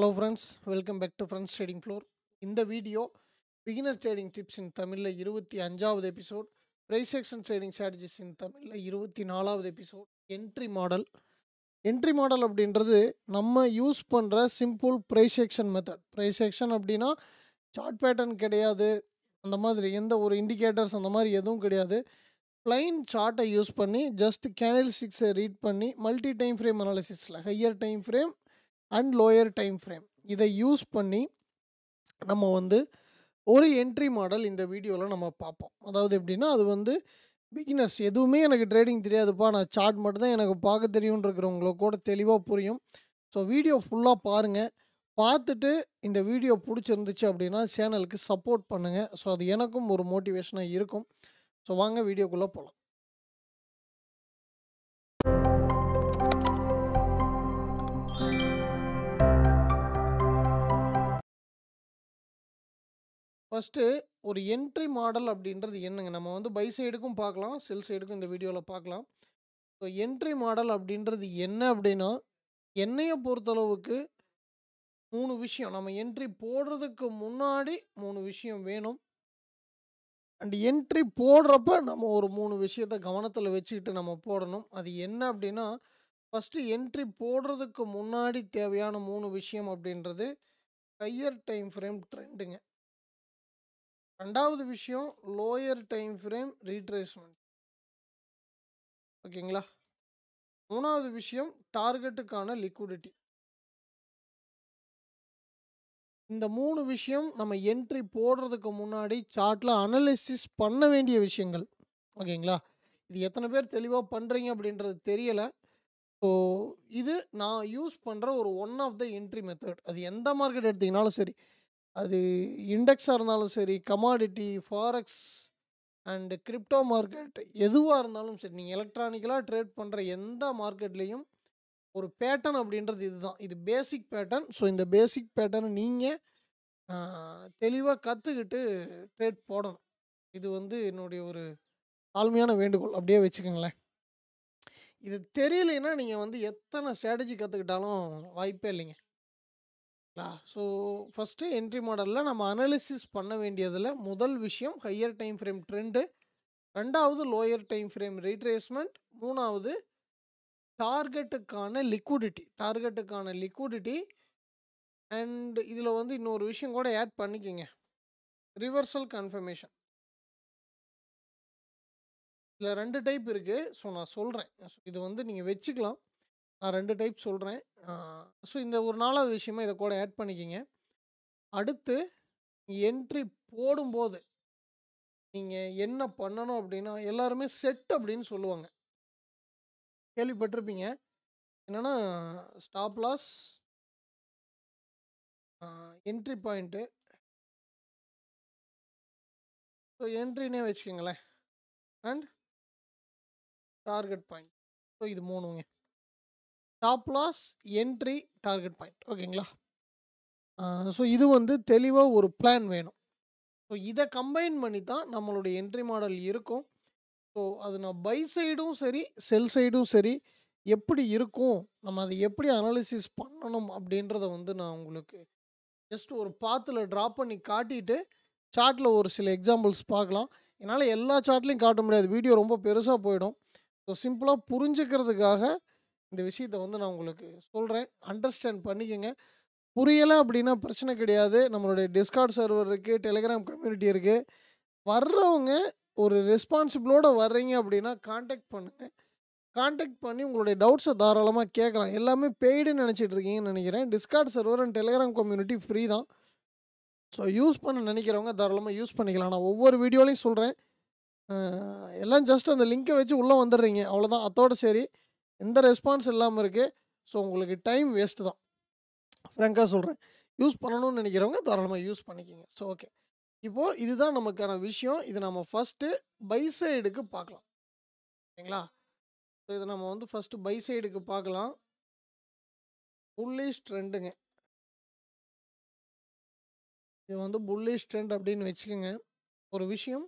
Hello friends, welcome back to Friends Trading Floor. இந்த video beginner trading tips in தமிழில் 25வது episode, price action trading strategies in தமிழில் 24வது episode. Entry model அப்படின்றது நம்ம use பண்ணுற simple price action method. Price action அப்படின்னா chart pattern கிடையாது, அந்த மாதிரி எந்த ஒரு இண்டிகேட்டர்ஸ் அந்த மாதிரி எதுவும் கிடையாது. ப்ளைன் சார்ட்டை யூஸ் பண்ணி ஜஸ்ட் கேண்டில் ஸ்டிக்ஸை ரீட் பண்ணி மல்டி டைம் ஃப்ரேம் அனாலிசிஸில் higher time frame and lower time frame இதை யூஸ் பண்ணி நம்ம ஒரு என்ட்ரி மாடல் இந்த வீடியோவில் நம்ம பார்ப்போம். அதாவது எப்படின்னா, அது பிகினர்ஸ் எதுவுமே எனக்கு ட்ரேடிங் தெரியாதுப்பா, நான் சார்ட் மட்டும் தான் எனக்கு பார்க்க தெரியும்னு இருக்கிறவங்களுக்கு கூட தெளிவாக புரியும். ஸோ வீடியோ ஃபுல்லாக பாருங்கள். பார்த்துட்டு இந்த வீடியோ பிடிச்சிருந்துச்சு அப்படின்னா சேனலுக்கு சப்போர்ட் பண்ணுங்கள். ஸோ அது எனக்கும் ஒரு மோட்டிவேஷனாக இருக்கும். ஸோ வாங்க வீடியோக்குள்ளே போகலாம். ஃபஸ்ட்டு ஒரு என்ட்ரி மாடல் அப்படின்றது என்னங்க, நம்ம பை சைடுக்கும் பார்க்கலாம், செல் சைடுக்கும் இந்த வீடியோவில் பார்க்கலாம். ஸோ என்ட்ரி மாடல் அப்படின்றது என்ன அப்படின்னா, என்னையை பொறுத்தளவுக்கு 3 விஷயம் நம்ம என்ட்ரி போடுறதுக்கு முன்னாடி 3 விஷயம் வேணும். அண்ட் என்ட்ரி போடுறப்ப நம்ம ஒரு 3 விஷயத்தை கவனத்தில் வச்சுக்கிட்டு நம்ம போடணும். அது என்ன அப்படின்னா, ஃபஸ்ட்டு என்ட்ரி போடுறதுக்கு முன்னாடி தேவையான 3 விஷயம் அப்படின்றது ஹையர் டைம் ஃப்ரேம் ட்ரெண்டுங்க. ரெண்டாவது விஷயம் லோயர் டைம் ஃப்ரேம் ரீட்ரேஸ்மெண்ட், ஓகேங்களா. மூணாவது விஷயம் டார்கெட்டுக்கான லிக்விடிட்டி. இந்த 3 விஷயம் நம்ம என்ட்ரி போடுறதுக்கு முன்னாடி சார்ட்டில் அனலிசிஸ் பண்ண வேண்டிய விஷயங்கள், ஓகேங்களா. இது எத்தனை பேர் தெளிவாக பண்ணுறீங்க அப்படின்றது தெரியலை. ஸோ இது நான் யூஸ் பண்ணுற ஒரு one of the entry method. அது எந்த மார்க்கெட் எடுத்திங்கனாலும் சரி, அது இண்டெக்ஸாக இருந்தாலும் சரி, commodity, forex and crypto market எதுவாக இருந்தாலும் சரி, நீங்கள் எலக்ட்ரானிக்கலாக ட்ரேட் பண்ணுற எந்த மார்க்கெட்லேயும் ஒரு பேட்டர்ன் அப்படின்றது இதுதான். இது பேசிக் பேட்டர்ன். ஸோ இந்த பேசிக் பேட்டர்னை நீங்கள் தெளிவாக கற்றுக்கிட்டு ட்ரேட் போடணும். இது என்னுடைய ஒரு தாழ்மையான வேண்டுகோள், அப்படியே வச்சுக்கோங்களேன். இது தெரியலைன்னா நீங்கள் எத்தனை ஸ்ட்ராட்டஜி கற்றுக்கிட்டாலும் வாய்ப்பே இல்லைங்க. ஸோ ஃபஸ்ட்டு என்ட்ரி மாடலில் நம்ம அனாலிசிஸ் பண்ண வேண்டியதில் முதல் விஷயம் ஹையர் டைம் ஃப்ரேம் ட்ரெண்டு, ரெண்டாவது லோயர் டைம் ஃப்ரேம் ரீட்ரேஸ்மெண்ட், மூணாவது டார்கெட்டுக்கான லிக்விடிட்டி. அண்ட் இதில் இன்னொரு விஷயம் கூட ஆட் பண்ணிக்கோங்க, ரிவர்சல் கன்ஃபர்மேஷன். இதில் 2 டைப் இருக்குது. ஸோ நான் சொல்கிறேன், இது நீங்கள் வச்சுக்கலாம். நான் 2 டைப் சொல்கிறேன். ஸோ இந்த ஒரு 4வது விஷயமா இதை கூட ஆட் பண்ணிக்கிங்க. அடுத்து என்ட்ரி போடும்போது நீங்கள் என்ன பண்ணணும் அப்படின்னா, எல்லாருமே செட் அப்படின்னு சொல்லுவாங்க, கேள்விப்பட்டிருப்பீங்க. என்னென்னா stop loss, entry point, so என்ட்ரினே வச்சுக்கோங்களேன், அண்ட் டார்கெட் பாயிண்ட். ஸோ இது 3ங்க, stop loss, entry, target point, ஓகேங்களா. ஸோ இது தெளிவாக ஒரு பிளான் வேணும். ஸோ இதை கம்பைன் பண்ணி தான் நம்மளுடைய என்ட்ரி மாடல் இருக்கும். ஸோ அது நான் பை சைடும் சரி செல் சைடும் சரி எப்படி இருக்கும், நம்ம அதை எப்படி அனாலிசிஸ் பண்ணணும் அப்படின்றத நான் உங்களுக்கு ஜஸ்ட் ஒரு பாத்தில் ட்ராப் பண்ணி காட்டிட்டு சார்ட்டில் ஒரு சில எக்ஸாம்பிள்ஸ் பார்க்கலாம். என்னால் எல்லா சார்ட்லையும் காட்ட முடியாது, வீடியோ ரொம்ப பெருசாக போயிடும். ஸோ சிம்பிளாக புரிஞ்சுக்கிறதுக்காக இந்த விஷயத்தை நான் உங்களுக்கு சொல்கிறேன், அண்டர்ஸ்டாண்ட் பண்ணிக்கோங்க. புரியலை அப்படின்னா பிரச்சனை கிடையாது, நம்மளுடைய டிஸ்கார்ட் சர்வர் இருக்குது, டெலிகிராம் கம்யூனிட்டி இருக்குது. வர்றவங்க ஒரு ரெஸ்பான்சிபிளோடு வர்றீங்க அப்படின்னா காண்டாக்ட் பண்ணுங்கள். காண்டாக்ட் பண்ணி உங்களுடைய டவுட்ஸை தாராளமாக கேட்கலாம். எல்லாமே பெய்டுன்னு நினச்சிட்டு இருக்கீங்கன்னு நினைக்கிறேன். Discord server and Telegram community free தான். ஸோ யூஸ் பண்ண நினைக்கிறவங்க தாராளமாக யூஸ் பண்ணிக்கலாம். நான் ஒவ்வொரு வீடியோலையும் சொல்கிறேன், எல்லாம் ஜஸ்ட் அந்த லிங்க்கை வச்சு உள்ளே வந்துடுறீங்க, அவ்வளோதான். அதோடு சரி, எந்த ரெஸ்பான்ஸ் இல்லாமல் இருக்குது. ஸோ உங்களுக்கு டைம் வேஸ்ட்டு தான், ஃப்ராங்காக சொல்கிறேன். யூஸ் பண்ணணும்னு நினைக்கிறவங்க தாராளமாக யூஸ் பண்ணிக்கிங்க. ஸோ ஓகே, இப்போது இதுதான் நமக்கான விஷயம். இது நம்ம ஃபஸ்ட்டு பை சைடுக்கு பார்க்கலாம், ஓகேங்களா. ஸோ இதை நம்ம ஃபஸ்ட்டு பை சைடுக்கு பார்க்கலாம். புல்லிஷ் ட்ரெண்டுங்க, இது புல்லிஷ் ட்ரெண்ட் அப்படின்னு வச்சுக்கோங்க. ஒரு விஷயம்,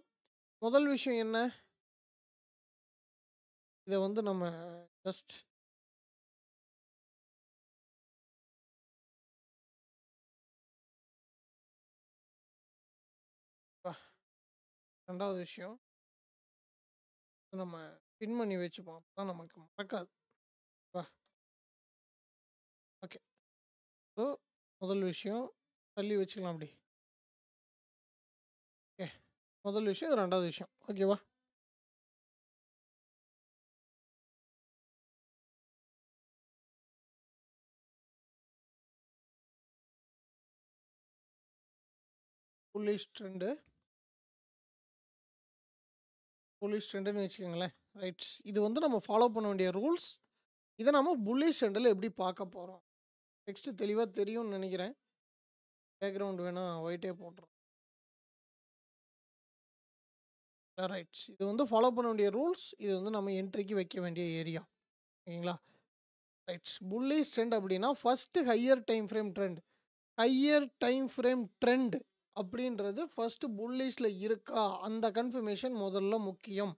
முதல் விஷயம் என்ன, இதை நம்ம ஜஸ்ட் 2வது விஷயம் நம்ம பின் பண்ணி வச்சுப்போம். அப்பதான் நமக்கு மறக்காது. வா ஓகே. ஸோ முதல் விஷயம் தள்ளி வச்சுக்கலாம் அப்படி. ஓகே. முதல் விஷயம், இது 2வது விஷயம். ஓகேவா? புல்லிஷ் ட்ரெண்டுன்னு வச்சுக்கோங்களேன். ரைட். இது வந்து நம்ம ஃபாலோ பண்ண வேண்டிய ரூல்ஸ். இதை நம்ம புல்லிஷ் ட்ரெண்டில் எப்படி பார்க்க போகிறோம் நெக்ஸ்ட்டு தெளிவாக தெரியும்னு நினைக்கிறேன். பேக்ரவுண்ட் வேணால் ஒயிட்டே போட்டுரும். ரைட்ஸ். இது வந்து ஃபாலோ பண்ண வேண்டிய ரூல்ஸ். இது வந்து நம்ம என்ட்ரிக்கு வைக்க வேண்டிய ஏரியா. ஓகேங்களா? ரைட்ஸ். புல்லிஷ் ட்ரெண்ட் அப்படின்னா first higher time frame trend. Higher time frame trend அப்படின்றது ஃபஸ்ட்டு புல்லிஷில் இருக்கா அந்த கன்ஃபர்மேஷன் முதல்ல முக்கியம்.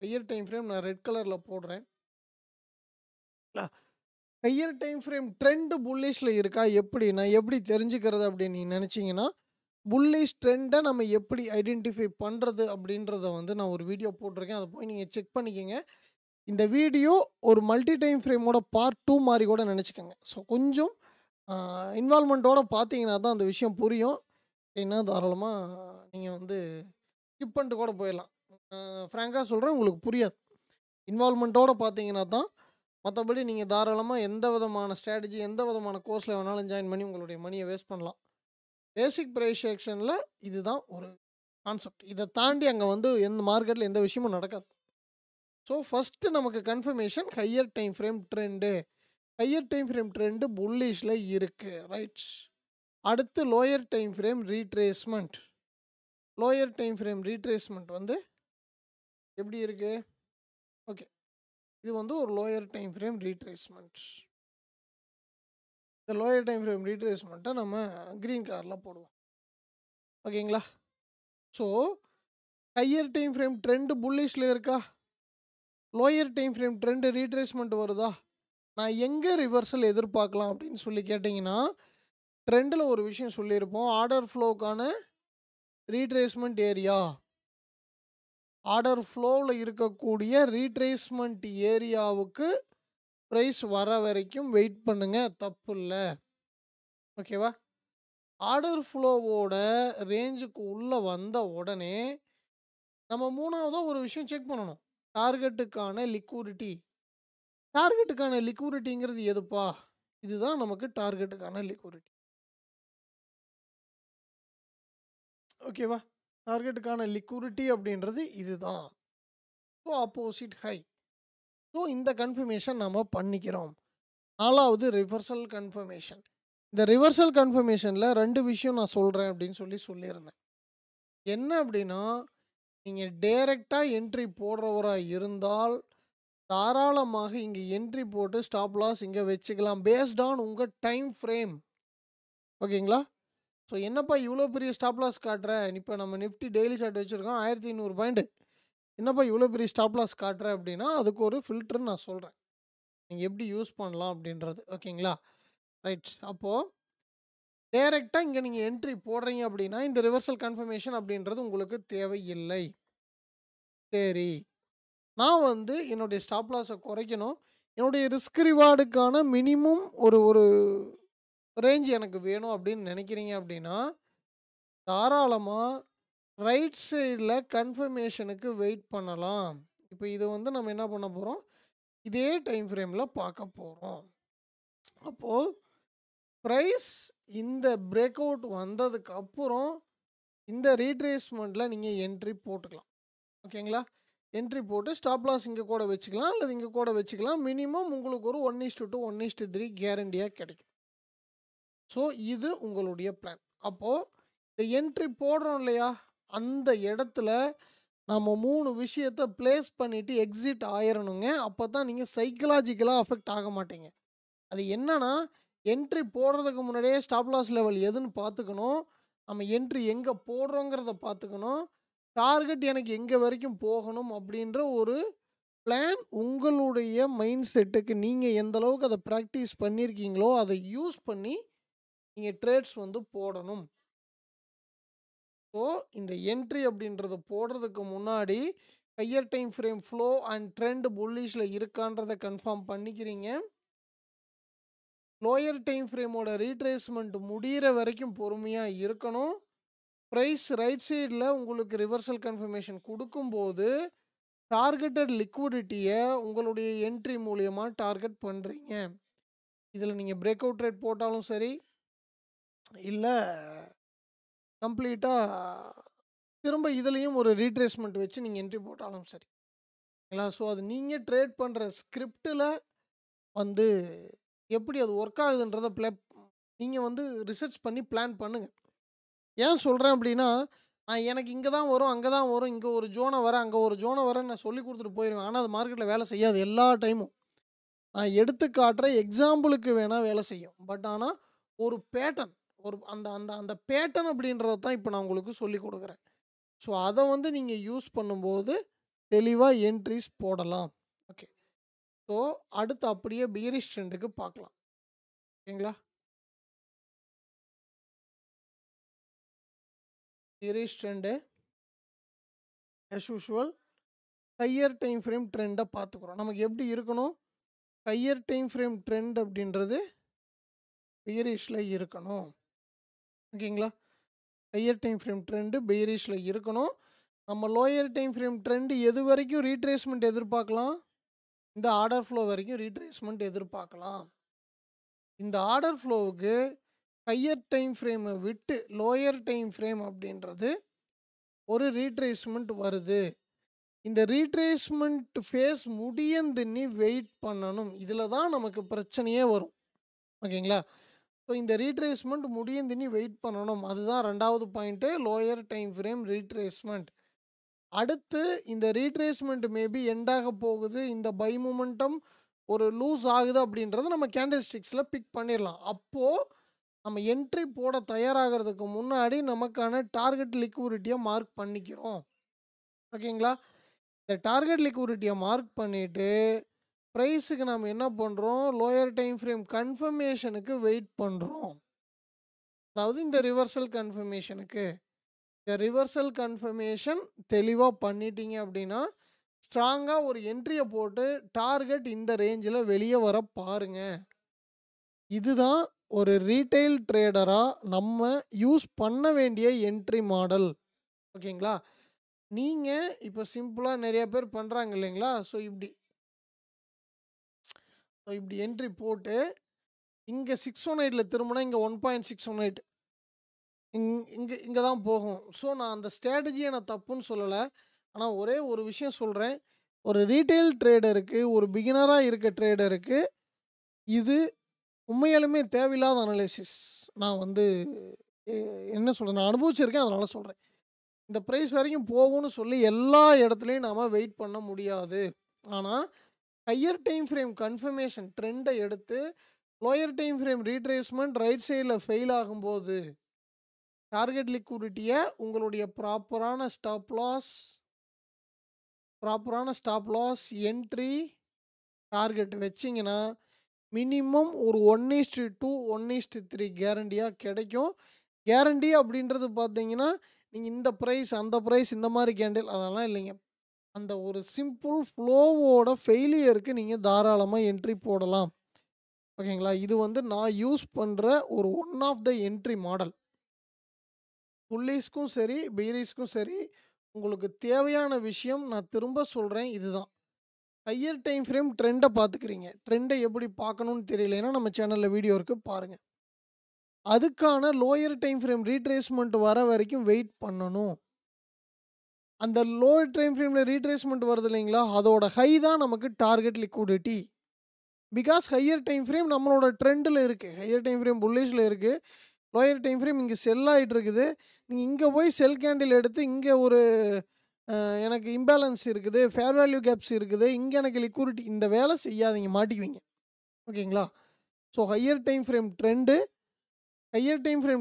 ஹையர் டைம் ஃப்ரேம் நான் ரெட் கலரில் போடுறேன். ஹையர் டைம் ஃப்ரேம் ட்ரெண்டு புல்லிஷில் இருக்கா எப்படி தெரிஞ்சுக்கிறது அப்படின்னு நீங்கள் நினச்சிங்கன்னா, புல்லிஷ் ட்ரெண்டை நம்ம எப்படி ஐடென்டிஃபை பண்ணுறது அப்படின்றத வந்து நான் ஒரு வீடியோ போட்டிருக்கேன். அதை போய் நீங்கள் செக் பண்ணிக்கோங்க. இந்த வீடியோ ஒரு மல்டி டைம் ஃப்ரேமோட பார்ட் 2 மாதிரி கூட நினச்சிக்கோங்க. ஸோ கொஞ்சம் இன்வால்மெண்ட்டோட பார்த்தீங்கன்னா தான் அந்த விஷயம் புரியும். ஏன்னா தாராளமாக நீங்கள் வந்து ஸ்கிப் பண்ணிட்டு கூட போயிடலாம். ஃப்ராங்காக சொல்கிறேன், உங்களுக்கு புரியாது. இன்வால்மெண்ட்டோட பார்த்தீங்கன்னா தான். மற்றபடி நீங்கள் தாராளமாக எந்த விதமான ஸ்ட்ராட்டஜி, எந்த விதமான கோர்ஸில் வேணாலும் ஜாயின் பண்ணி உங்களுடைய மணியை வேஸ்ட் பண்ணலாம். பேசிக் ப்ரைஸ் செக்ஷனில் இதுதான் ஒரு கான்செப்ட். இதை தாண்டி அங்கே வந்து எந்த மார்க்கெட்டில் எந்த விஷயமும் நடக்காது. ஸோ ஃபஸ்ட்டு நமக்கு confirmation higher time frame trend. Higher time frame trend புல்லிஷில் இருக்குது. ரைட்ஸ். அடுத்து lower time frame retracement. Lower time frame retracement வந்து எப்படி இருக்குது? ஓகே. இது வந்து ஒரு லோயர் டைம் ஃப்ரேம் ரீட்ரேஸ்மெண்ட். இந்த லோயர் டைம் ஃப்ரேம் ரீட்ரேஸ்மெண்ட்டை நம்ம க்ரீன் கலரில் போடுவோம். ஓகேங்களா? So higher time frame trend புல்லிஷில் இருக்கா? Lower time frame trend retracement வருதா? நான் எங்கே ரிவர்சல் எதிர்பார்க்கலாம் அப்படின்னு சொல்லி கேட்டிங்கன்னா, ட்ரெண்டில் ஒரு விஷயம் சொல்லியிருப்போம். ஆர்டர் ஃப்ளோக்கான ரீட்ரேஸ்மெண்ட் ஏரியா. ஆர்டர் ஃப்ளோவில் இருக்கக்கூடிய ரீட்ரேஸ்மெண்ட் ஏரியாவுக்கு ப்ரைஸ் வர வரைக்கும் வெயிட் பண்ணுங்கள், தப்பு இல்லை. ஓகேவா? ஆர்டர் ஃப்ளோவோட ரேஞ்சுக்கு உள்ளே வந்த உடனே நம்ம 3வதாக ஒரு விஷயம் செக் பண்ணணும். டார்கெட்டுக்கான லிக்விடிட்டி. டார்கெட்டுக்கான லிக்விடிட்டிங்கிறது எதுப்பா? இதுதான் நமக்கு டார்கெட்டுக்கான லிக்விடிட்டி. ஓகேவா? டார்கெட்டுக்கான லிக்விடிட்டி அப்படின்றது இதுதான். So opposite high. ஸோ இந்த கன்ஃபர்மேஷன் நம்ம பண்ணிக்கிறோம். 4வது ரிவர்சல் கன்ஃபர்மேஷன். இந்த ரிவர்சல் கன்ஃபர்மேஷனில் 2 விஷயம் நான் சொல்கிறேன் அப்படின்னு சொல்லியிருந்தேன். என்ன அப்படின்னா, நீங்கள் டைரெக்டாக என்ட்ரி போடுறவராக இருந்தால் தாராளமாக இங்கே என்ட்ரி போட்டு ஸ்டாப் லாஸ் இங்கே வச்சுக்கலாம், பேஸ்ட் ஆன் உங்கள் டைம் ஃப்ரேம். ஓகேங்களா? ஸோ என்னப்பா இவ்வளோ பெரிய ஸ்டாப் லாஸ் காட்டுற? இப்போ நம்ம நிஃப்டி டெய்லி சார்ட் வச்சுருக்கோம் 1500 பாயிண்ட். என்னப்பா இவ்வளோ பெரிய ஸ்டாப் லாஸ் காட்டுற அப்படின்னா, அதுக்கு ஒரு ஃபில்டர்னு நான் சொல்கிறேன். நீங்கள் எப்படி யூஸ் பண்ணலாம் அப்படின்றது. ஓகேங்களா? ரைட். அப்போது டைரெக்டாக இங்கே நீங்கள் என்ட்ரி போடுறீங்க அப்படின்னா இந்த ரிவர்சல் கன்ஃபர்மேஷன் அப்படின்றது உங்களுக்கு தேவையில்லை. சரி, நான் வந்து என்னுடைய ஸ்டாப் லாஸை குறைக்கணும், என்னுடைய ரிஸ்க் ரிவார்டுக்கான மினிமம் ஒரு ரேஞ்ச் எனக்கு வேணும் அப்படின்னு நினைக்கிறீங்க அப்படின்னா, தாராளமாக ரைட் சைடில் கன்ஃபர்மேஷனுக்கு வெயிட் பண்ணலாம். இப்போ இது வந்து நம்ம என்ன பண்ண போகிறோம், இதே டைம் ஃப்ரேமில் பார்க்க போகிறோம். அப்போது ப்ரைஸ் இந்த பிரேக் அவுட் வந்ததுக்கு அப்புறம் இந்த ரீட்ரேஸ்மெண்ட்டில் நீங்கள் என்ட்ரி போட்டுக்கலாம். ஓகேங்களா? என்ட்ரி போட்டு ஸ்டாப் லாஸ் இங்கே கூட வச்சுக்கலாம், அல்லது இங்கே கூட வச்சுக்கலாம். மினிமம் உங்களுக்கு ஒரு 1:2 1:3 கேரண்டியாக கிடைக்கும். ஸோ இது உங்களுடைய பிளான். அப்போது இந்த என்ட்ரி போடுறோம் இல்லையா, அந்த இடத்துல நம்ம 3 விஷயத்தை ப்ளேஸ் பண்ணிவிட்டு எக்ஸிட் ஆயிடணுங்க. அப்போ தான் நீங்கள் சைக்கலாஜிக்கலாக அஃபெக்ட் ஆக மாட்டீங்க. அது என்னன்னா, என்ட்ரி போடுறதுக்கு முன்னாடியே ஸ்டாப் லாஸ் லெவல் எதுன்னு பார்த்துக்கணும், நம்ம என்ட்ரி எங்கே போடுறோங்கிறத பார்த்துக்கணும், டார்கெட் எனக்கு எங்கே வரைக்கும் போகணும் அப்படின்ற ஒரு பிளான் உங்களுடைய மைண்ட் செட்டுக்கு நீங்கள் எந்த அளவுக்கு அதை ப்ராக்டிஸ் பண்ணியிருக்கீங்களோ அதை யூஸ் பண்ணி நீங்கள் ட்ரேட்ஸ் வந்து போடணும். ஸோ இந்த என்ட்ரி அப்படின்றத போடுறதுக்கு முன்னாடி higher time frame flow and trend புல்லிஷில் இருக்கான்றதை கன்ஃபார்ம் பண்ணிக்கிறீங்க. லோயர் டைம் ஃப்ரேமோட ரீட்ரேஸ்மெண்ட் முடிகிற வரைக்கும் பொறுமையாக இருக்கணும். ப்ரைஸ் ரைட் சைடில் உங்களுக்கு ரிவர்சல் கன்ஃபர்மேஷன் கொடுக்கும்போது டார்கெட்டட் லிக்விடிட்டியை உங்களுடைய என்ட்ரி மூலியமாக டார்கெட் பண்ணுறீங்க. இதில் நீங்கள் பிரேக் அவுட் ரேட் போட்டாலும் சரி, இல்லை கம்ப்ளீட்டாக திரும்ப இதுலேயும் ஒரு ரீட்ரேஸ்மெண்ட் வச்சு நீங்கள் என்ட்ரி போட்டாலும் சரி இல்லை. ஸோ அது நீங்கள் ட்ரேட் பண்ணுற ஸ்கிரிப்டில் வந்து எப்படி அது ஒர்க் ஆகுதுன்றதை நீங்கள் வந்து ரிசர்ச் பண்ணி பிளான் பண்ணுங்கள். ஏன் சொல்கிறேன் அப்படின்னா, நான் எனக்கு இங்கே தான் வரும், அங்கே தான் வரும், இங்கே ஒரு ஜோனை வரேன், அங்கே ஒரு ஜோனை வரேன் நான் சொல்லி கொடுத்துட்டு போயிடுவேன். ஆனால் அது மார்க்கெட்டில் வேலை செய்யாது எல்லா டைமும். நான் எடுத்து காட்டுற எக்ஸாம்பிளுக்கு வேணால் வேலை செய்யும். பட் ஆனால் ஒரு பேட்டர்ன், ஒரு அந்த அந்த அந்த பேட்டர்ன் அப்படின்றத தான் இப்போ நான் உங்களுக்கு சொல்லி கொடுக்குறேன். ஸோ அதை வந்து நீங்கள் யூஸ் பண்ணும்போது தெளிவாக என்ட்ரிஸ் போடலாம். ஓகே, ஸோ அடுத்து அப்படியே பியரிஷ் ட்ரெண்டுக்கு பார்க்கலாம். ஓகேங்களா? Bearish trend as usual higher time frame ட்ரெண்டை பார்த்துக்குறோம். நமக்கு எப்படி இருக்கணும்? ஹையர் டைம் ஃப்ரேம் ட்ரெண்ட் அப்படின்றது பியரிஷில் இருக்கணும். ஓகேங்களா? ஹையர் டைம் ஃப்ரேம் ட்ரெண்டு பியரிஷில் இருக்கணும். நம்ம லோயர் டைம் ஃப்ரேம் ட்ரெண்டு எது வரைக்கும் ரீட்ரேஸ்மெண்ட் எதிர்பார்க்கலாம்? இந்த ஆர்டர் ஃப்ளோ வரைக்கும் ரீட்ரேஸ்மெண்ட் எதிர்பார்க்கலாம். இந்த ஆர்டர் ஃப்ளோவுக்கு ஹையர் டைம் ஃப்ரேமை விட்டு லோயர் டைம் ஃப்ரேம் அப்படின்றது ஒரு ரீட்ரேஸ்மெண்ட் வருது. இந்த ரீட்ரேஸ்மெண்ட் ஃபேஸ் முடியந்துன்னு வெயிட் பண்ணணும். இதில் தான் நமக்கு பிரச்சனையே வரும். ஓகேங்களா? ஸோ இந்த ரீட்ரேஸ்மெண்ட் முடியந்துன்னு வெயிட் பண்ணணும். அதுதான் ரெண்டாவது point, lower time frame retracement. அடுத்து இந்த ரீட்ரேஸ்மெண்ட் மேபி எண்டாக போகுது, இந்த பை மூமெண்டம் ஒரு லூஸ் ஆகுது அப்படின்றத நம்ம கேண்டில் ஸ்டிக்ஸில் பிக் பண்ணிடலாம். அப்போது நம்ம என்ட்ரி போட தயாராகிறதுக்கு முன்னாடி நமக்கான டார்கெட் லிக்விடிட்டியை மார்க் பண்ணிக்கிறோம். ஓகேங்களா? இந்த டார்கெட் லிக்விடிட்டியை மார்க் பண்ணிவிட்டு ப்ரைஸுக்கு நம்ம என்ன பண்ணுறோம்? லோயர் டைம் ஃப்ரேம் கன்ஃபர்மேஷனுக்கு வெயிட் பண்ணுறோம். அதாவது இந்த ரிவர்சல் கன்ஃபர்மேஷனுக்கு. இந்த ரிவர்சல் கன்ஃபர்மேஷன் தெளிவாக பண்ணிட்டீங்க அப்படின்னா ஸ்ட்ராங்காக ஒரு என்ட்ரியை போட்டு டார்கெட் இந்த ரேஞ்சில் வெளியே வர பாருங்கள். இதுதான் ஒரு ரீட்டைல் ட்ரேடராக நம்ம யூஸ் பண்ண வேண்டிய என்ட்ரி மாடல். ஓகேங்களா? நீங்கள் இப்போ சிம்பிளாக நிறைய பேர் பண்ணுறாங்க இல்லைங்களா? ஸோ இப்படி என்ட்ரி போட்டு இங்கே 618 திரும்பினா இங்கே 1.618 இங்கே தான் போகும். ஸோ நான் அந்த ஸ்ட்ராட்டஜியை நான் தப்புன்னு சொல்லலை. ஆனால் ஒரே ஒரு விஷயம் சொல்கிறேன், ஒரு ரீட்டைல் ட்ரேடருக்கு, ஒரு பிகினராக இருக்க ட்ரேடருக்கு இது உண்மையாலுமே தேவையில்லாத அனலைசிஸ். நான் வந்து என்ன சொல்கிறேன், நான் அனுபவிச்சிருக்கேன், அதனால் சொல்கிறேன். இந்த ப்ரைஸ் வரைக்கும் போகும்னு சொல்லி எல்லா இடத்துலையும் நாம் வெயிட் பண்ண முடியாது. ஆனால் ஹையர் டைம் ஃப்ரேம் கன்ஃபர்மேஷன் ட்ரெண்டை எடுத்து lower time frame retracement right சைடில் ஃபெயில் ஆகும்போது டார்கெட் லிக்விடிட்டியை உங்களுடைய ப்ராப்பரான ஸ்டாப் லாஸ் என்ட்ரி டார்கெட் வச்சிங்கன்னா மினிமம் ஒரு 1:2 1:3 கேரண்டியாக கிடைக்கும். கேரண்டி அப்படின்றது பார்த்தீங்கன்னா நீங்கள் இந்த ப்ரைஸ் அந்த ப்ரைஸ் இந்த மாதிரி கேண்டில் அதெல்லாம் இல்லைங்க. அந்த ஒரு சிம்பிள் ஃப்ளோவோட ஃபெயிலியருக்கு நீங்கள் தாராளமாக என்ட்ரி போடலாம். ஓகேங்களா? இது வந்து நான் யூஸ் பண்ணுற ஒரு one of the entry model. புல்லிஸ்க்கும் சரி பீரிஸ்க்கும் சரி உங்களுக்கு தேவையான விஷயம் நான் திரும்ப சொல்கிறேன், இதுதான். ஹையர் டைம் ஃப்ரேம் ட்ரெண்டை பார்த்துக்கிறீங்க. ட்ரெண்டை எப்படி பார்க்கணுன்னு தெரியலைன்னா நம்ம சேனலில் வீடியோ இருக்குது பாருங்கள். அதுக்கான லோயர் டைம் ஃப்ரேம் ரீட்ரேஸ்மெண்ட் வர வரைக்கும் வெயிட் பண்ணணும். அந்த லோயர் டைம் ஃப்ரேமில் ரீட்ரேஸ்மெண்ட் வருது இல்லைங்களா, அதோட ஹை தான் நமக்கு target liquidity. Because higher time frame நம்மளோட ட்ரெண்டில் இருக்குது. ஹையர் டைம் ஃப்ரேம் புல்லிஷில் இருக்குது, லோயர் டைம் ஃப்ரேம் இங்கே செல் ஆகிட்டு இருக்குது. நீங்கள் இங்கே போய் செல் கேண்டில் எடுத்து இங்கே ஒரு எனக்கு இம்பேலன்ஸ் இருக்குது, ஃபேர் வேல்யூ கேப்ஸ் இருக்குது, இங்கே எனக்கு லிக்விடிட்டி, இந்த வேலை செய்யாதீங்க, மாட்டிக்குவீங்க. ஓகேங்களா? ஸோ ஹையர் டைம் ஃப்ரேம்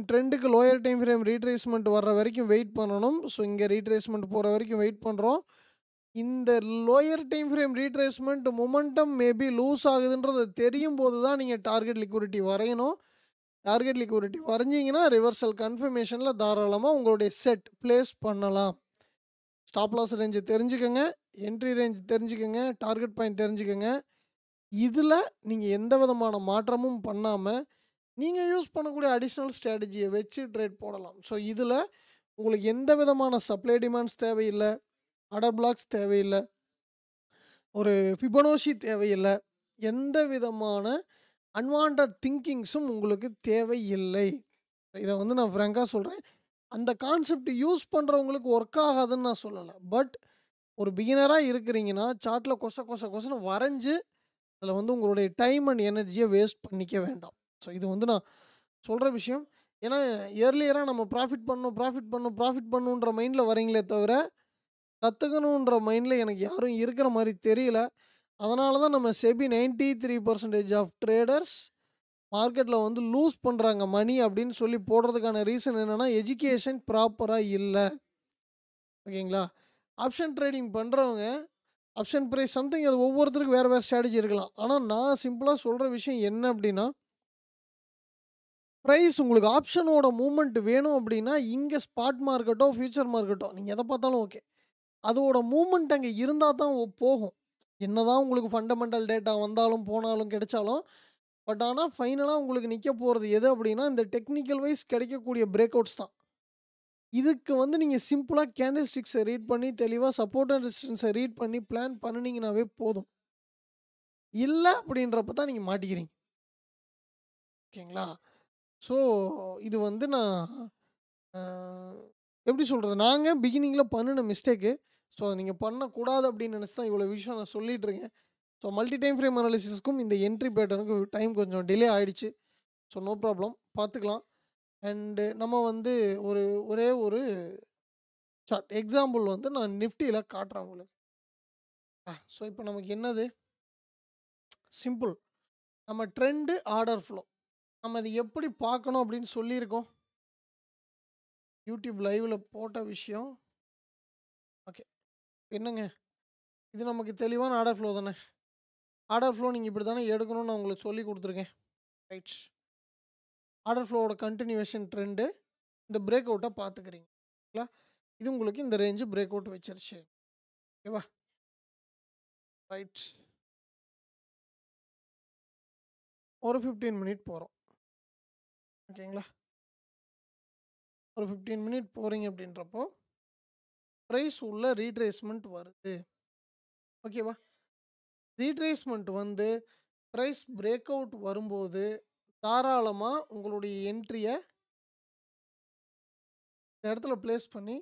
ட்ரெண்டுக்கு லோயர் டைம் ஃப்ரேம் ரீட்ரேஸ்மெண்ட் வர்ற வரைக்கும் வெயிட் பண்ணணும். ஸோ இங்கே ரீட்ரேஸ்மெண்ட் போகிற வரைக்கும் வெயிட் பண்ணுறோம். இந்த lower time frame retracement momentum maybe loose ஆகுதுன்றது தெரியும் போது தான் நீங்கள் டார்கெட் லிக்விடிட்டி வரையணும். டார்கெட் லிக்விடிட்டி வரைஞ்சிங்கன்னா ரிவர்சல் கன்ஃபர்மேஷனில் தாராளமாக உங்களுடைய செட் ப்ளேஸ் பண்ணலாம். ஸ்டாப் லாஸ் ரேஞ்சு தெரிஞ்சுக்கோங்க, என்ட்ரி ரேஞ்ச் தெரிஞ்சுக்கோங்க, டார்கெட் பாயிண்ட் தெரிஞ்சுக்கோங்க. இதில் நீங்கள் எந்த விதமான மாற்றமும் பண்ணாமல் நீங்கள் யூஸ் பண்ணக்கூடிய அடிஷ்னல் ஸ்ட்ராட்டஜியை வச்சு ட்ரேட் போடலாம். ஸோ இதில் உங்களுக்கு எந்த விதமான சப்ளை டிமாண்ட்ஸ் தேவையில்லை, ஆர்டர் பிளாக்ஸ் தேவையில்லை, ஒரு ஃபிபனோஷி தேவையில்லை, எந்த விதமான அன்வான்ட் திங்கிங்ஸும் உங்களுக்கு தேவையில்லை. இதை வந்து நான் ஃப்ராங்காக சொல்கிறேன். அந்த கான்செப்ட் யூஸ் பண்ணுறவங்களுக்கு ஒர்க் ஆகாதுன்னு நான் சொல்லலை. பட் ஒரு பிகினராக இருக்கிறீங்கன்னா சார்ட்டில் கொசன்னு வரைஞ்சி அதில் வந்து உங்களுடைய டைம் அண்ட் எனர்ஜியை வேஸ்ட் பண்ணிக்க வேண்டாம். ஸோ இது வந்து நான் சொல்கிற விஷயம். ஏன்னா இயர்லியராக நம்ம ப்ராஃபிட் பண்ணுன்ற மைண்டில் வரீங்களே தவிர கற்றுக்கணுன்ற மைண்டில் எனக்கு யாரும் இருக்கிற மாதிரி தெரியல. அதனால தான் நம்ம செபி 93% ஆஃப் ட்ரேடர்ஸ் மார்க்கெட்டில் வந்து லூஸ் பண்ணுறாங்க மணி அப்படின்னு சொல்லி போடுறதுக்கான ரீசன் என்னென்னா எஜுகேஷன் ப்ராப்பராக இல்லை. ஓகேங்களா? ஆப்ஷன் ட்ரேடிங் பண்ணுறவங்க ஆப்ஷன் ப்ரைஸ் சம்திங் அது ஒவ்வொருத்தருக்கும் வேறு ஸ்ட்ராட்டஜி இருக்கலாம். ஆனால் நான் சிம்பிளாக சொல்கிற விஷயம் என்ன அப்படின்னா, ப்ரைஸ் உங்களுக்கு ஆப்ஷனோட மூமெண்ட் வேணும் அப்படின்னா இங்கே ஸ்பாட் மார்க்கெட்டோ ஃபியூச்சர் மார்க்கெட்டோ நீங்கள் எதை பார்த்தாலும் ஓகே, அதோட மூமெண்ட் அங்கே இருந்தால் தான் போகும். என்னதான் உங்களுக்கு ஃபண்டமெண்டல் டேட்டா வந்தாலும் போனாலும் கிடைச்சாலும், பட் ஆனால் ஃபைனலாக உங்களுக்கு நிற்க போகிறது எது அப்படின்னா இந்த டெக்னிக்கல் வைஸ் கிடைக்கக்கூடிய பிரேக் அவுட்ஸ் தான். இதுக்கு வந்து நீங்கள் சிம்பிளாக கேண்டில் ஸ்டிக்ஸை ரீட் பண்ணி தெளிவாக சப்போர்ட் அண்ட் ரெசிஸ்டன்ஸை ரீட் பண்ணி பிளான் பண்ணினீங்கன்னாவே போதும். இல்லை அப்படின்றப்ப தான் நீங்கள் மாட்டிக்கிறீங்க. ஓகேங்களா? ஸோ இது வந்து நான் எப்படி சொல்கிறது, நாங்கள் பிகினிங்கில் பண்ணின மிஸ்டேக்கு. ஸோ அதை நீங்கள் பண்ணக்கூடாது அப்படின்னு நினச்சி தான் இவ்வளோ விஷயம் நான் சொல்லிகிட்ருக்கேன். ஸோ மல்டி டைம் ஃப்ரேம் அனாலிசிஸ்க்கும் இந்த என்ட்ரி பேட்டர்னுக்கு டைம் கொஞ்சம் டிலே ஆகிடுச்சு. ஸோ நோ ப்ராப்ளம், பார்த்துக்கலாம். அண்டு நம்ம வந்து ஒரே ஒரு சார்ட் எக்ஸாம்பிள் வந்து நான் நிஃப்டியில் காட்டுறேன் உங்களுக்கு. ஸோ இப்போ நமக்கு என்னது சிம்பிள், நம்ம ட்ரெண்டு ஆர்டர் ஃப்ளோ நம்ம அது எப்படி பார்க்கணும் அப்படின்னு சொல்லியிருக்கோம். யூடியூப் லைவில் போட்ட விஷயம். ஓகே, என்னங்க இது நமக்கு தெளிவான ஆர்டர் ஃப்ளோ தானே. ஆர்டர் ஃப்ளோ நீங்கள் இப்படி தானே எடுக்கணும்னு நான் உங்களுக்கு சொல்லி கொடுத்துருக்கேன். ரைட், ஆர்டர் ஃப்ளோவோட கண்டினியூவேஷன் ட்ரெண்டு இந்த பிரேக் அவுட்டை பார்த்துக்கிறீங்களா? இது உங்களுக்கு இந்த ரேஞ்சு பிரேக் அவுட் வச்சிருச்சு. ஓகேவா? ரைட், ஒரு 15 மினிட் போகிறோம். ஓகேங்களா? ஒரு 15 மினிட் போகிறீங்க அப்படின்றப்போ ப்ரைஸ் உள்ள ரீட்ரேஸ்மெண்ட் வருது. ஓகேவா? ரீட்ரேஸ்மெண்ட் வந்து ப்ரைஸ் பிரேக் அவுட் வரும்போது தாராளமாக உங்களுடைய என்ட்ரியை இந்த இடத்துல ப்ளேஸ் பண்ணி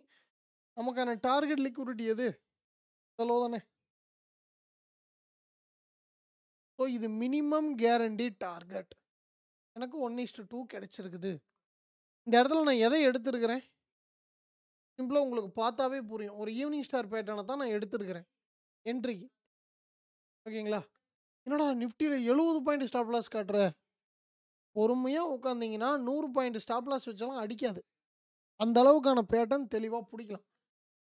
நமக்கான டார்கெட் லிக்விடிட்டி எது லோ தானே. ஸோ இது மினிமம் கேரண்டி டார்கெட். எனக்கு 1:2 கிடச்சிருக்குது. இந்த இடத்துல நான் எதை எடுத்துருக்கிறேன் சிம்பிளாக உங்களுக்கு பார்த்தாவே புரியும். ஒரு ஈவினிங் ஸ்டார் பேட்டர்னை தான் நான் எடுத்துருக்கிறேன் என்ட்ரிக்கு. ஓகேங்களா? என்னடா நிஃப்டியில் 70 பாயிண்ட் ஸ்டாப் லாஸ் காட்டுற, பொறுமையாக உட்காந்திங்கன்னா 100 பாயிண்ட் ஸ்டாப் லாஸ் வச்சாலும் அடிக்காது. அந்த அளவுக்கான பேட்டர்ன் தெளிவாக பிடிக்கலாம்.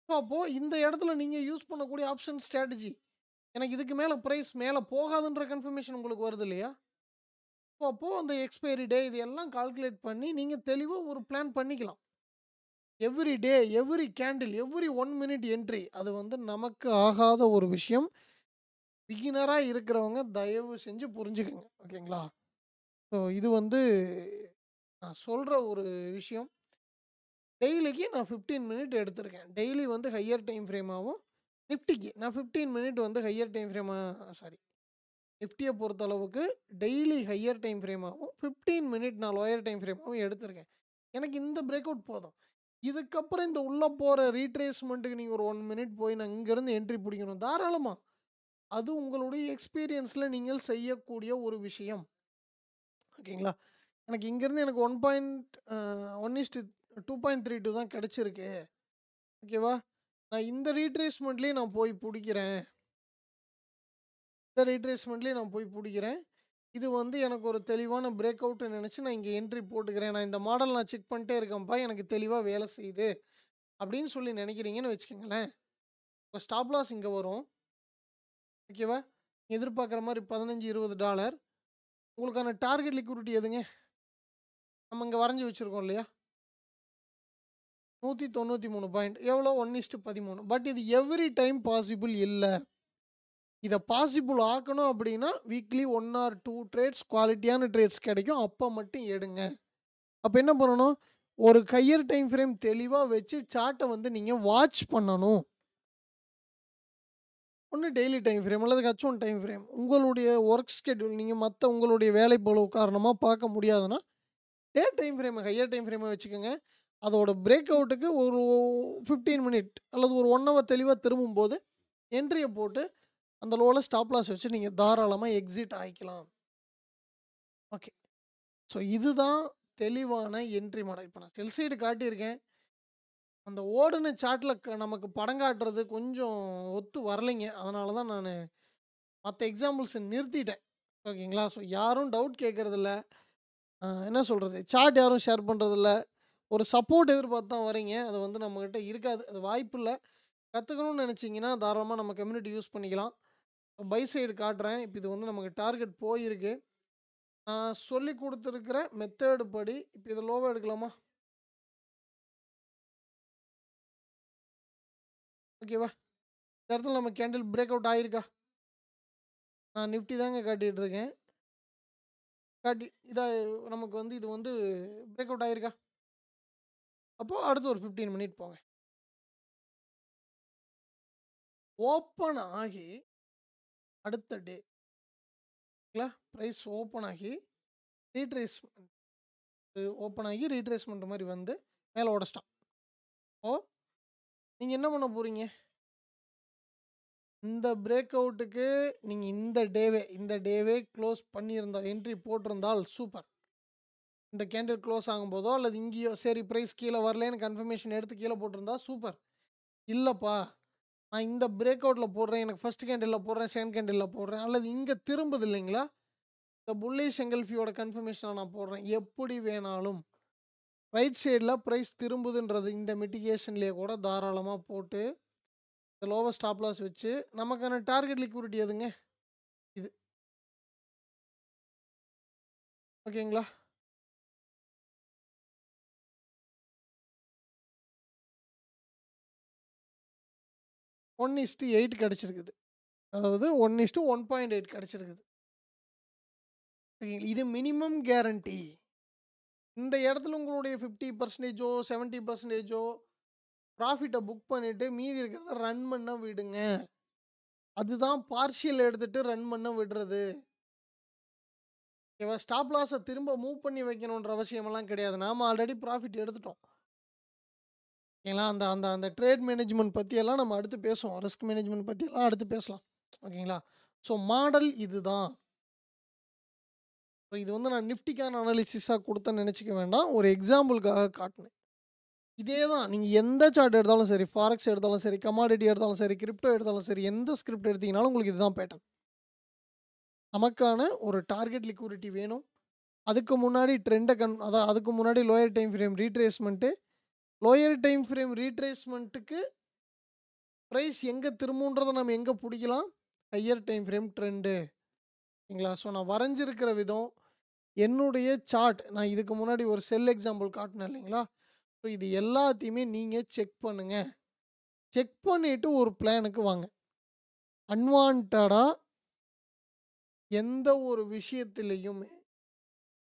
ஸோ அப்போது இந்த இடத்துல நீங்கள் யூஸ் பண்ணக்கூடிய ஆப்ஷன் ஸ்ட்ராட்டஜி எனக்கு இதுக்கு மேலே ப்ரைஸ் மேலே போகாதுன்ற கன்ஃபர்மேஷன் உங்களுக்கு வருது இல்லையா? ஸோ அப்போது அந்த எக்ஸ்பைரி டே இது எல்லாம் கால்குலேட் பண்ணி நீங்கள் தெளிவாக ஒரு பிளான் பண்ணிக்கலாம். Every day, every candle, every 1 minute entry அது வந்து நமக்கு ஆகாத ஒரு விஷயம். பிகினராக இருக்கிறவங்க தயவு செஞ்சு புரிஞ்சுக்கோங்க. ஓகேங்களா? ஸோ இது வந்து நான் சொல்கிற ஒரு விஷயம். டெய்லிக்கு நான் 15 மினிட் எடுத்திருக்கேன். டெய்லி வந்து ஹையர் டைம் ஃப்ரேமாகவும் நிஃப்டிக்கு நான் 15 மினிட் வந்து ஹையர் டைம் ஃப்ரேமாக நிஃப்டியை பொறுத்தளவுக்கு டெய்லி ஹையர் டைம் ஃப்ரேமாகவும் 15 மினிட் நான் லோயர் டைம் ஃப்ரேமாகவும் எடுத்திருக்கேன். எனக்கு இந்த பிரேக் அவுட் போதும். இதுக்கப்புறம் இந்த உள்ளே போகிற ரீட்ரேஸ்மெண்ட்டுக்கு நீங்கள் ஒரு 1 மினிட் போய் நான் இங்கேருந்து என்ட்ரி பிடிக்கணும் தாராளமாக. அது உங்களுடைய எக்ஸ்பீரியன்ஸில் நீங்கள் செய்யக்கூடிய ஒரு விஷயம். ஓகேங்களா? எனக்கு இங்கேருந்து எனக்கு 1:2.32 தான் கிடச்சிருக்கு. ஓகேவா? நான் இந்த ரீட்ரேஸ்மெண்ட்லேயே நான் போய் பிடிக்கிறேன். இது வந்து எனக்கு ஒரு தெளிவான பிரேக் அவுட்னு நினச்சி நான் இங்கே என்ட்ரி போட்டுக்கிறேன். நான் இந்த மாடல் நான் செக் பண்ணிட்டே இருக்கேன்ப்பா, எனக்கு தெளிவாக வேலை செய்யுது அப்படின்னு சொல்லி நினைக்கிறீங்கன்னு வச்சுக்கோங்களேன். இப்போ ஸ்டாப் லாஸ் இங்கே வரும். ஓகேவா? எதிர்பார்க்குற மாதிரி $15-20. உங்களுக்கான டார்கெட் லிக்விடிட்டி எதுங்க? நம்ம இங்கே வரைஞ்சி வச்சுருக்கோம் இல்லையா? 193 பாயிண்ட் எவ்வளோ? 1:13. பட் இது எவ்ரி டைம் பாசிபிள் இல்லை. இதை பாசிபிள் ஆக்கணும் அப்படின்னா வீக்லி 1 ஆர் 2 ட்ரேட்ஸ், குவாலிட்டியான ட்ரேட்ஸ் கிடைக்கும். அப்போ மட்டும் எடுங்க. அப்போ என்ன பண்ணணும்? ஒரு ஹையர் டைம் ஃப்ரேம் தெளிவாக வச்சு சார்ட்டை வந்து நீங்கள் வாட்ச் பண்ணணும். ஒன்று டெய்லி டைம் ஃப்ரேம் அல்லது H1 டைம் ஃப்ரேம். உங்களுடைய ஒர்க் ஸ்கெட்யூல் நீங்கள் மற்ற உங்களுடைய வேலை பளு காரணமாக பார்க்க முடியாதுன்னா day time frame, higher time ஃப்ரேமை வச்சுக்கோங்க. அதோட பிரேக் அவுட்டுக்கு ஒரு 15 மினிட் அல்லது ஒரு 1 ஹவர் தெளிவாக திரும்பும்போது என்ட்ரியை போட்டு அந்த லோவில் ஸ்டாப் லாஸ் வச்சு நீங்கள் தாராளமாக எக்ஸிட் ஆகிக்கலாம். ஓகே, ஸோ இதுதான் தெளிவான என்ட்ரி மாடல். இப்போ நான் செல் சைடு காட்டியிருக்கேன். அந்த ஓடுன சார்ட்டில் நமக்கு படம் காட்டுறது கொஞ்சம் ஒத்து வரலைங்க. அதனால தான் நான் மற்ற எக்ஸாம்பிள்ஸை நிறுத்திட்டேன். ஓகேங்களா? ஸோ யாரும் டவுட் கேட்குறதில்ல. என்ன சொல்கிறது, சார்ட் யாரும் ஷேர் பண்ணுறதில்ல. ஒரு சப்போர்ட் எதிர்பார்த்து தான் வரீங்க. அது வந்து நம்மக்கிட்ட இருக்காது. அது வாய்ப்பு இல்லை. கற்றுக்கணும்னு நினச்சிங்கன்னா தாராளமாக நம்ம கம்யூனிட்டி யூஸ் பண்ணிக்கலாம். பை சைடு காட்டுறேன். இப்போ இது வந்து நமக்கு டார்கெட் போயிருக்கு. நான் சொல்லி கொடுத்துருக்கிற மெத்தேடு படி இப்போ இதை லோவாக எடுக்கலாமா? ஓகேவா? இந்த இடத்துல நம்ம கேண்டில் பிரேக் அவுட் ஆகிருக்கா? நான் நிஃப்டி தாங்க காட்டிகிட்டு இருக்கேன். இதாக நமக்கு வந்து இது வந்து பிரேக் அவுட் ஆகிருக்கா? அப்போது அடுத்து ஒரு 15 மினிட் போங்க. ஓப்பன் ஆகி அடுத்த டே ப்ரைஸ் ஓப்பன் ஆகி ரீட்ரேஸ்மெண்ட் ஓப்பன் ஆகி ரீட்ரேஸ்மெண்ட் மாதிரி வந்து மேலே உடச்சிட்டான். நீங்கள் என்ன பண்ண போகிறீங்க? இந்த பிரேக் அவுட்டுக்கு நீங்கள் இந்த டேவே க்ளோஸ் பண்ணியிருந்தால், என்ட்ரி போட்டிருந்தால் சூப்பர். இந்த கேண்டில் க்ளோஸ் ஆகும்போதோ அல்லது இங்கேயோ சரி ப்ரைஸ் கீழே வரலேன்னு கன்ஃபர்மேஷன் எடுத்து கீழே போட்டிருந்தா சூப்பர். இல்லைப்பா, நான் இந்த பிரேக் அவுட்டில் போடுறேன், எனக்கு ஃபஸ்ட் கேண்டிலில் போடுறேன், செகண்ட் கேண்டிலில் போடுறேன், அல்லது இங்கே திரும்புது இல்லைங்களா, இந்த புல்லிஷ் எங்கல்ஃபியோட கன்ஃபர்மேஷனை நான் போடுறேன். எப்படி வேணாலும் ரைட் சைடில் ப்ரைஸ் திரும்புதுன்றது இந்த மிட்டிகேஷன்லேயே கூட தாராளமாக போட்டு இந்த லோவர் ஸ்டாப் லாஸ் வச்சு நமக்கான டார்கெட் லிக்விடிட்டி எதுங்க? இது. ஓகேங்களா? ஒன் இஸ்டு 8 கிடச்சிருக்குது. அதாவது 1:1.8 கிடச்சிருக்குது. இது மினிமம் கேரண்டி. இந்த இடத்துல உங்களுடைய 50%ஓ 70%ஓ ப்ராஃபிட்டை புக் பண்ணிவிட்டு மீதி இருக்கிறத ரன் பண்ண விடுங்க. அதுதான் பார்ஷியல் எடுத்துகிட்டு ரன் பண்ண விடுறது. ஓகேவா? ஸ்டாப் லாஸை திரும்ப மூவ் பண்ணி வைக்கணுன்ற அவசியமெல்லாம் கிடையாது. நாம் ஆல்ரெடி ப்ராஃபிட் எடுத்துட்டோம். ஓகேங்களா? அந்த அந்த அந்த ட்ரேட் மேனேஜ்மெண்ட் பற்றியெல்லாம் நம்ம அடுத்து பேசுவோம். ரிஸ்க் மேனேஜ்மெண்ட் பற்றியெல்லாம் அடுத்து பேசலாம். ஓகேங்களா? ஸோ மாடல் இதுதான். ஸோ இது வந்து நான் நிஃப்டிக்கான அனாலிசிஸாக கொடுத்தேன்னு நினச்சிக்க வேண்டாம். ஒரு எக்ஸாம்பிளுக்காக காட்டினேன். இதே தான் நீங்கள் எந்த சார்ட் எடுத்தாலும் சரி, ஃபாரெக்ஸ் எடுத்தாலும் சரி, கமாடிட்டி எடுத்தாலும் சரி, கிரிப்டோ எடுத்தாலும் சரி, எந்த ஸ்கிரிப்ட் எடுத்தீங்கனாலும் உங்களுக்கு இதுதான் பேட்டர்ன். நமக்கான ஒரு டார்கெட் லிக்விடிட்டி வேணும். அதுக்கு முன்னாடி ட்ரெண்டை அதான் அதுக்கு முன்னாடி lower time frame retracement. Lower time frame ரீட்ரேஸ்மெண்ட்டுக்கு ப்ரைஸ் எங்கே திரும்புன்றதை நம்ம எங்கே பிடிக்கலாம்? Higher time frame trend. ஓகேங்களா? ஸோ நான் வரைஞ்சிருக்கிற விதம், என்னுடைய சார்ட், நான் இதுக்கு முன்னாடி ஒரு செல் எக்ஸாம்பிள் காட்டினேன் இல்லைங்களா? ஸோ இது எல்லாத்தையுமே நீங்கள் செக் பண்ணுங்கள். செக் பண்ணிவிட்டு ஒரு பிளானுக்கு வாங்க. அன்வான்டாக எந்த ஒரு விஷயத்துலேயுமே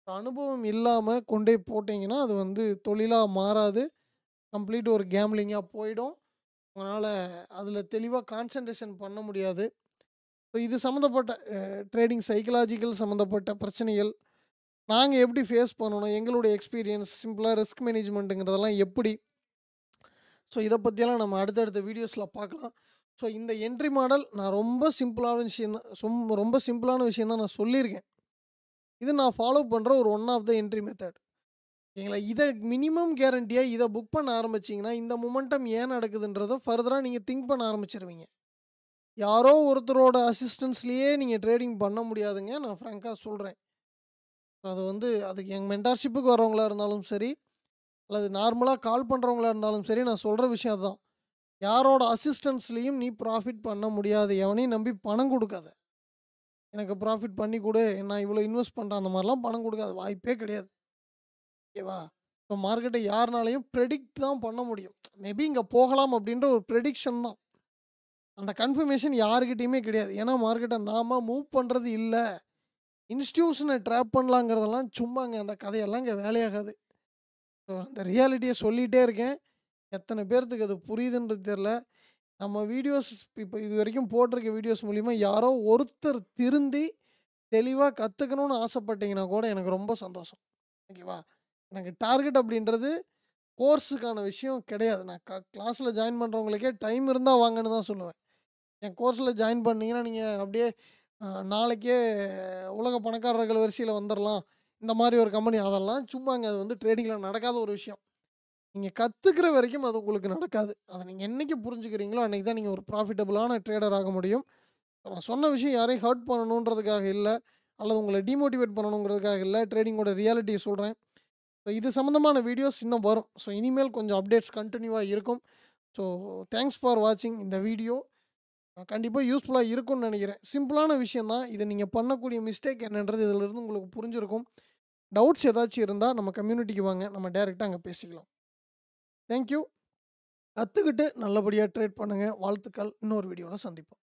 அனுபவம் இல்லாமல் கொண்டே போட்டிங்கன்னா அது வந்து தொழிலாக மாறாது. கம்ப்ளீட் ஒரு கேம்லிங்காக போயிடும். உங்களால் அதில் தெளிவாக கான்சன்ட்ரேஷன் பண்ண முடியாது. ஸோ இது சம்மந்தப்பட்ட ட்ரேடிங் சைக்கலாஜிக்கல் சம்மந்தப்பட்ட பிரச்சனைகள் நாங்கள் எப்படி ஃபேஸ் பண்ணணும், எங்களுடைய எக்ஸ்பீரியன்ஸ், சிம்பிளாக ரிஸ்க் மேனேஜ்மெண்ட்டுங்கிறதெல்லாம் எப்படி, ஸோ இதை பற்றியெல்லாம் நம்ம அடுத்தடுத்த வீடியோஸில் பார்க்கலாம். ஸோ இந்த என்ட்ரி மாடல் நான் ரொம்ப சிம்பிளான விஷயம் தான் நான் சொல்லியிருக்கேன். இது நான் ஃபாலோ பண்ணுற ஒரு one of the entry method. ஓகேங்களா? இதை மினிமம் கேரண்டியாக இதை புக் பண்ண ஆரம்பிச்சிங்கன்னா இந்த மொமெண்டம் ஏன் நடக்குதுன்றதை ஃபர்தராக நீங்கள் திங்க் பண்ண ஆரம்பிச்சிருவீங்க. யாரோ ஒருத்தரோட அசிஸ்டன்ஸ்லேயே நீங்கள் ட்ரேடிங் பண்ண முடியாதுங்க. நான் ஃப்ராங்காக சொல்கிறேன். அது வந்து அதுக்கு எங்கள் மென்டார்ஷிப்புக்கு வரவங்களா இருந்தாலும் சரி, அல்லது நார்மலாக கால் பண்ணுறவங்களா இருந்தாலும் சரி, நான் சொல்கிற விஷயம் அதுதான். யாரோட அசிஸ்டன்ஸ்லேயும் நீ ப்ராஃபிட் பண்ண முடியாது. எவனையும் நம்பி பணம் கொடுக்காத. எனக்கு ப்ராஃபிட் பண்ணி கொடு, நான் இவ்வளோ இன்வெஸ்ட் பண்ணுறேன், அந்த மாதிரிலாம் பணம் கொடுக்காத, வாய்ப்பே கிடையாது. ஓகேவா? இப்போ மார்க்கெட்டை யாருனாலையும் ப்ரெடிக்ட் தான் பண்ண முடியும். மேபி இங்கே போகலாம் அப்படின்ற ஒரு ப்ரெடிக்ஷன் தான். அந்த கன்ஃபர்மேஷன் யாருக்கிட்டேயுமே கிடையாது. ஏன்னா மார்க்கெட்டை நாம மூவ் பண்ணுறது இல்லை. இன்ஸ்டியூஷனை ட்ராப் பண்ணலாங்கிறதெல்லாம் சும்மாங்க. அந்த கதையெல்லாம் இங்கே வேலையாகாது. ஸோ அந்த ரியாலிட்டியை சொல்லிகிட்டே இருக்கேன். எத்தனை பேர்த்துக்கு அது புரியுதுன்றது தெரில. நம்ம வீடியோஸ் இப்போ இது வரைக்கும் போட்டிருக்க வீடியோஸ் மூலிமா யாரோ ஒருத்தர் திருந்தி தெளிவாக கற்றுக்கணும்னு ஆசைப்பட்டீங்கன்னா கூட எனக்கு ரொம்ப சந்தோஷம். ஓகேவா? எனக்கு டார்கெட் அப்படின்றது கோர்ஸுக்கான விஷயம் கிடையாது. நான் கிளாஸில் ஜாயின் பண்ணுறவங்களுக்கே டைம் இருந்தால் வாங்கன்னு தான் சொல்லுவேன். என் கோர்ஸில் ஜாயின் பண்ணீங்கன்னா நீங்கள் அப்படியே நாளைக்கே உலக பணக்காரர்கள் வரிசையில் வந்துடலாம். இந்த மாதிரி ஒரு கம்பெனி அதெல்லாம் சும்மாங்க. அது வந்து ட்ரேடிங்கில் நடக்காத ஒரு விஷயம். நீங்கள் கற்றுக்கிற வரைக்கும் அது உங்களுக்கு நடக்காது. அதை நீங்கள் என்னைக்கு புரிஞ்சுக்கிறீங்களோ அன்றைக்கி தான் நீங்கள் ஒரு ப்ராஃபிட்டபுளான ட்ரேடர் ஆக முடியும். நான் சொன்ன விஷயம் யாரையும் ஹர்ட் பண்ணணுன்றதுக்காக இல்லை, அல்லது உங்களை டிமோட்டிவேட் பண்ணணுங்கிறதுக்காக இல்லை. ட்ரேடிங்கோட ரியாலிட்டியை சொல்கிறேன். ஸோ இது சம்மந்தமான வீடியோஸ் இன்னும் வரும். ஸோ இனிமேல் கொஞ்சம் அப்டேட்ஸ் கண்டினியூவாக இருக்கும். ஸோ தேங்க்ஸ் ஃபார் வாட்சிங் இந்த வீடியோ. கண்டிப்பாக யூஸ்ஃபுல்லாக இருக்கும்னு நினைக்கிறேன். சிம்பிளான விஷயம் தான். இதை நீங்கள் பண்ணக்கூடிய மிஸ்டேக் என்னன்றது இதிலிருந்து உங்களுக்கு புரிஞ்சிருக்கும். டவுட்ஸ் ஏதாச்சும் இருந்தால் நம்ம கம்யூனிட்டிக்கு வாங்க. நம்ம டைரெக்டாக அங்கே பேசிக்கலாம். தேங்க்யூ. கற்றுக்கிட்டு நல்லபடியாக ட்ரேட் பண்ணுங்கள். வாழ்த்துக்கள். இன்னொரு வீடியோவில் சந்திப்போம்.